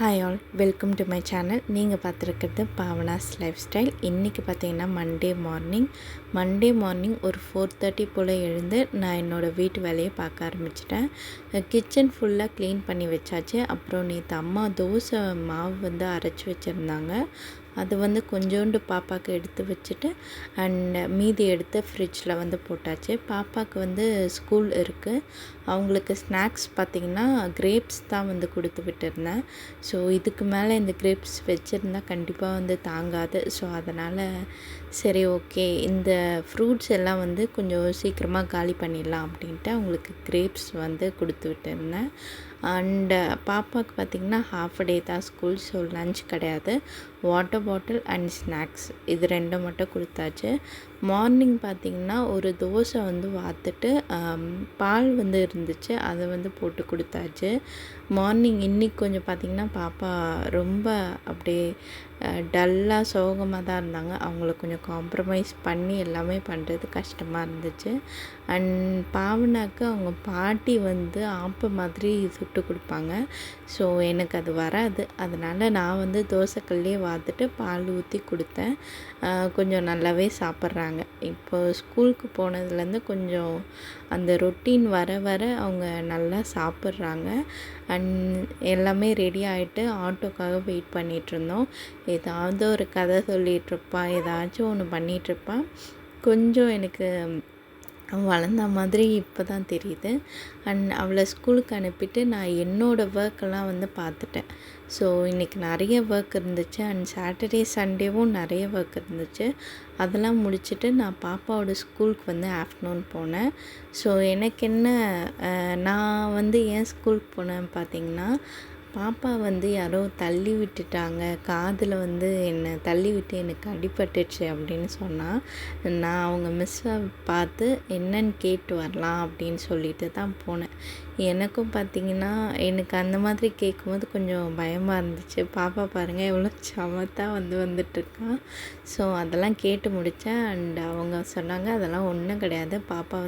Hi all, welcome to my channel. நீங்கள் பார்த்துருக்கிறது Papanasam life style. இன்றைக்கி பார்த்தீங்கன்னா மண்டே மார்னிங் ஒரு 4:30 போல் எழுந்து நான் என்னோடய வீட்டு வேலையை பார்க்க ஆரம்பிச்சிட்டேன். கிச்சன் ஃபுல்லாக க்ளீன் பண்ணி வச்சாச்சு. அப்புறம் நேற்று அம்மா தோசை மாவு அரைச்சி வச்சுருந்தாங்க. அது கொஞ்சோண்டு பாப்பாவுக்கு எடுத்து வச்சுட்டு மீதி எடுத்து ஃப்ரிட்ஜில் போட்டாச்சு. பாப்பாவுக்கு ஸ்கூல் இருக்குது. அவங்களுக்கு ஸ்நாக்ஸ் பார்த்திங்கன்னா கிரேப்ஸ் தான் கொடுத்து விட்டுருந்தேன். ஸோ இதுக்கு மேலே இந்த கிரேப்ஸ் வச்சுருந்தா கண்டிப்பாக தாங்காது. ஸோ அதனால் சரி, ஓகே, இந்த ஃப்ரூட்ஸ் எல்லாம் கொஞ்சம் சீக்கிரமாக காலி பண்ணிடலாம் அப்படின்ட்டு அவங்களுக்கு கிரேப்ஸ் கொடுத்து விட்டுருந்தேன். பாப்பாவுக்கு பார்த்திங்கன்னா ஹாஃப் டே தான் ஸ்கூல். ஸோ லன்ச் கிடையாது. வாட்டர் பாட்டில் அண்ட் ஸ்நாக்ஸ் இது ரெண்டும் மட்டும் கொடுத்தாச்சு. மார்னிங் பார்த்திங்கன்னா ஒரு தோசை வார்த்துட்டு பால் இருந்துச்சு, அதை போட்டு கொடுத்தாச்சு. மார்னிங் இன்றைக்கி கொஞ்சம் பார்த்திங்கன்னா பாப்பா ரொம்ப அப்படியே டல்லாக சோகமாக தான் இருந்தாங்க. அவங்கள கொஞ்சம் காம்ப்ரமைஸ் பண்ணி எல்லாமே பண்ணுறது கஷ்டமாக இருந்துச்சு. பாவனாக்கு அவங்க பாட்டி ஆப்ப மாதிரி சுட்டு கொடுப்பாங்க. ஸோ எனக்கு அது வராது. அதனால் நான் தோசைக்கல்லே வார்த்துட்டு பால் ஊற்றி கொடுத்தேன். கொஞ்சம் நல்லாவே சாப்பிட்றாங்க. இப்போ ஸ்கூலுக்கு போனதுலேருந்து கொஞ்சம் அந்த ரொட்டீன் வர வர அவங்க நல்லா சாப்பிட்றாங்க. எல்லாமே ரெடி ஆகிட்டு ஆட்டோக்காக வெயிட் பண்ணிகிட்ருந்தோம். ஏதாவது ஒரு கதை சொல்லிகிட்ருப்பா, ஏதாச்சும் ஒன்று பண்ணிகிட்ருப்பா. கொஞ்சம் எனக்கு வளர்ந்த மாதிரி இப்போ தான் தெரியுது. அவளை ஸ்கூலுக்கு அனுப்பிட்டு நான் என்னோடய ஒர்க்கெல்லாம் பார்த்துட்டேன். ஸோ இன்றைக்கி நிறைய ஒர்க் இருந்துச்சு. சாட்டர்டே சண்டேவும் நிறைய ஒர்க் இருந்துச்சு. அதெல்லாம் முடிச்சுட்டு நான் பாப்பாவோட ஸ்கூலுக்கு ஆஃப்டர்நூன் போனேன். ஸோ எனக்கு என்ன, நான் ஏன் ஸ்கூலுக்கு போனேன்னு பார்த்தீங்கன்னா, பாப்பா யாரோ தள்ளி விட்டுட்டாங்க, காதில் என்னை தள்ளி விட்டு எனக்கு அடிபட்டுச்சு அப்படின்னு சொன்னால், நான் அவங்க மிஸ்ஸை பார்த்து என்னன்னு கேட்டு வரலாம் அப்படின்னு சொல்லிட்டு தான் போனேன். எனக்கும் பார்த்திங்கன்னா எனக்கு அந்த மாதிரி கேட்கும்போது கொஞ்சம் பயமாக இருந்துச்சு. பாப்பா பாருங்கள் எவ்வளோ சமத்தா வந்துட்டுருக்கான். ஸோ அதெல்லாம் கேட்டு முடித்தேன். அவங்க சொன்னாங்க அதெல்லாம் ஒன்றும் கிடையாது, பாப்பா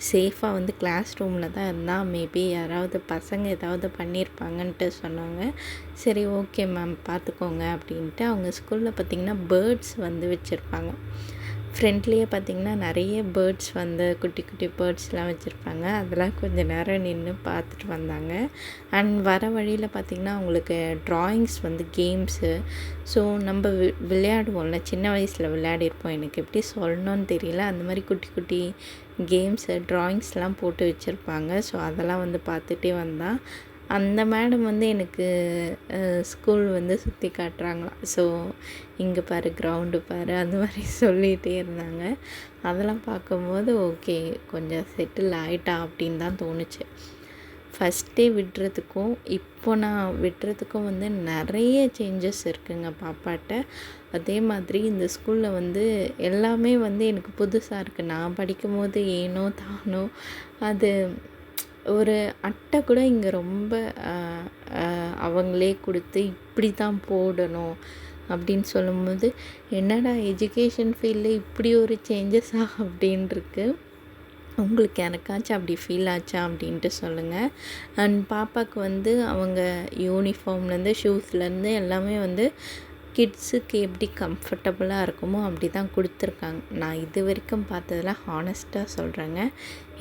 சேஃபாக கிளாஸ் ரூமில் தான் இருந்தால், மேபி யாராவது பசங்க ஏதாவது பண்ணியிருப்பாங்கன்ட்டு சொன்னாங்க. சரி, ஓகே மேம், பார்த்துக்கோங்க அப்படின்ட்டு. அவங்க ஸ்கூலில் பார்த்திங்கன்னா பேர்ட்ஸ் வச்சுருப்பாங்க. ஃப்ரெண்ட்லேயே பார்த்திங்கன்னா நிறைய பேர்ட்ஸ் குட்டி குட்டி பேர்ட்ஸ்லாம் வச்சுருப்பாங்க. அதெல்லாம் கொஞ்சம் நேரம் நின்று பார்த்துட்டு வந்தாங்க. வர வழியில் பார்த்திங்கன்னா அவங்களுக்கு ட்ராயிங்ஸ் கேம்ஸு. ஸோ நம்ம விளையாடுவோம்ல, சின்ன வயசில் விளையாடிருப்போம். எனக்கு எப்படி சொல்லணும்னு தெரியல. அந்த மாதிரி குட்டி குட்டி கேம்ஸு ட்ராயிங்ஸ்லாம் போட்டு வச்சுருப்பாங்க. ஸோ அதெல்லாம் பார்த்துட்டே வந்தால் அந்த மேடம் எனக்கு ஸ்கூல் சுற்றி காட்டுறாங்களாம். ஸோ இங்கே பாரு, கிரவுண்டு பாரு, அந்த மாதிரி சொல்லிகிட்டே இருந்தாங்க. அதெல்லாம் பார்க்கும்போது ஓகே, கொஞ்சம் செட்டில் ஆகிட்டா அப்படின்னு தான் தோணுச்சு. ஃபஸ்ட்டே விடுறதுக்கும் இப்போ நான் விடுறதுக்கும் நிறைய சேஞ்சஸ் இருக்குங்க பாப்பாட்ட. அதே மாதிரி இந்த ஸ்கூலில் எல்லாமே எனக்கு புதுசாக இருக்குது. நான் படிக்கும்போது ஏனோ தானோ அது ஒரு அட்டை கூட இங்கே ரொம்ப அவங்களே கொடுத்து இப்படி தான் போடணும் அப்படின்னு சொல்லும்போது, என்னடா எஜுகேஷன் ஃபீல்டில் இப்படி ஒரு சேஞ்சஸா அப்படின்ருக்கு. உங்களுக்கு எனக்காச்சும் அப்படி ஃபீல் ஆச்சா அப்படின்ட்டு சொல்லுங்கள். பாப்பாவுக்கு அவங்க யூனிஃபார்ம்லேருந்து ஷூஸ்லேருந்து எல்லாமே கிட்ஸுக்கு எப்படி கம்ஃபர்டபுளாக இருக்குமோ அப்படி தான் கொடுத்துருக்காங்க. நான் இது வரைக்கும் பார்த்ததில் ஹானஸ்ட்டாக சொல்கிறேங்க.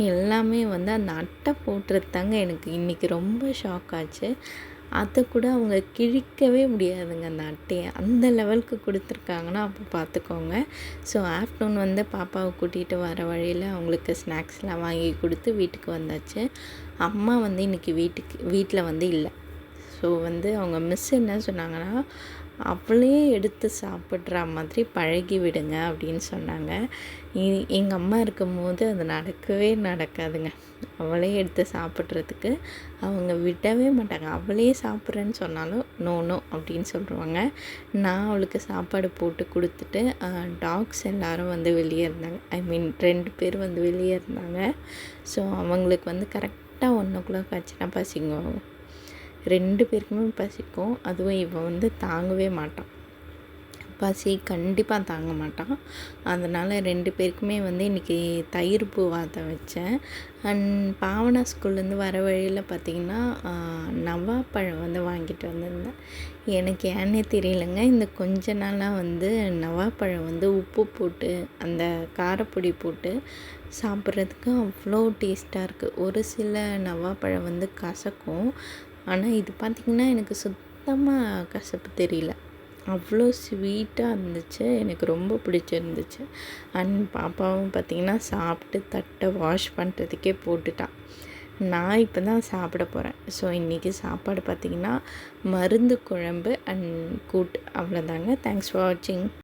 எல்லாமே அந்த அட்டை போட்டுறது தாங்க எனக்கு இன்றைக்கி ரொம்ப ஷாக் ஆச்சு. அதை கூட அவங்க கிழிக்கவே முடியாதுங்க அந்த அட்டையை, அந்த லெவலுக்கு கொடுத்துருக்காங்கன்னா அப்போ பார்த்துக்கோங்க. ஸோ ஆஃப்டர்நூன் பாப்பாவை கூட்டிகிட்டு வர வழியில் அவங்களுக்கு ஸ்நாக்ஸ்லாம் வாங்கி கொடுத்து வீட்டுக்கு வந்தாச்சு. அம்மா இன்றைக்கி வீட்டில் இல்லை. ஸோ அவங்க மிஸ் என்ன சொன்னாங்கன்னா, அவளே எடுத்து சாப்பிட்ற மாதிரி பழகி விடுங்க அப்படின்னு சொன்னாங்க. எங்கள் அம்மா இருக்கும்போது அது நடக்கவே நடக்காதுங்க. அவளே எடுத்து சாப்பிட்றதுக்கு அவங்க விடவே மாட்டாங்க. அவளே சாப்பிட்றேன்னு சொன்னாலும் நோ அப்படின்னு சொல்லுவாங்க. நான் அவளுக்கு சாப்பாடு போட்டு கொடுத்துட்டு டாக்ஸ் எல்லோரும் வெளியே இருந்தாங்க. ஐ மீன் 2 பேர் வெளியே இருந்தாங்க. ஸோ அவங்களுக்கு கரெக்டாக 1 o'clock ஆச்சுன்னா பசிங்க. 2 பேருக்குமே பசிக்கும். அதுவும் இவன் தாங்கவே மாட்டான். பசி கண்டிப்பாக தாங்க மாட்டான். அதனால் 2 பேருக்குமே வந்து இன்றைக்கி தயிர் பூவாதம் வச்சேன். அண்ட் பாவனா ஸ்கூல்லேருந்து வர வழியில் பார்த்திங்கன்னா நவாப்பழம் வந்து வாங்கிட்டு வந்திருந்தேன். எனக்கு ஏன்னே தெரியலங்க, இந்த கொஞ்ச நாளாக வந்து நவாப்பழம் வந்து உப்பு போட்டு அந்த காரப்பொடி போட்டு சாப்பிட்றதுக்கு அவ்வளோ டேஸ்ட்டாக இருக்குது. ஒரு சில நவாப்பழம் வந்து கசக்கும், ஆனால் இது பார்த்திங்கன்னா எனக்கு சுத்தமாக கசப்பு தெரியல. அவ்வளோ ஸ்வீட்டாக இருந்துச்சு. எனக்கு ரொம்ப பிடிச்சிருந்துச்சு. அண்ட் பாப்பாவும் பார்த்திங்கன்னா சாப்பிட்டு தட்டை வாஷ் பண்ணுறதுக்கே போட்டுட்டான். நான் இப்போ தான் சாப்பிட போகிறேன். ஸோ இன்றைக்கி சாப்பாடு பார்த்திங்கன்னா மருந்து குழம்பு அண்ட் கூட்டு, அவ்வளோதாங்க. தேங்க்ஸ் ஃபார் வாட்சிங்.